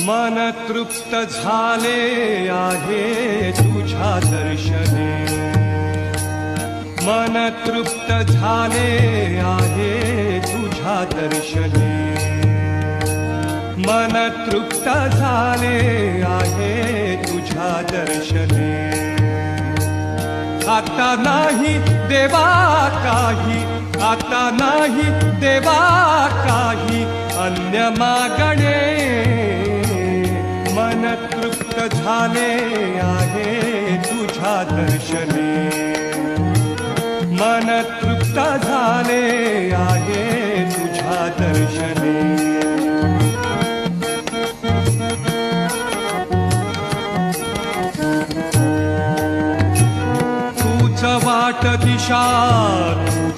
मन तृप्त झाले आहे तुझ्या दर्शने, मन तृप्त झाले आहे तुझ्या दर्शने, मन तृप्त झाले आहे तुझ्या दर्शने. आता नाही देवा काही, आता नाही देवा काही अन्य मागणे, मन तृप्त झाले आहे तुझ्या दर्शने, मन तृप्त झाले आहे तुझ्या दर्शने. तूच वाट दिशा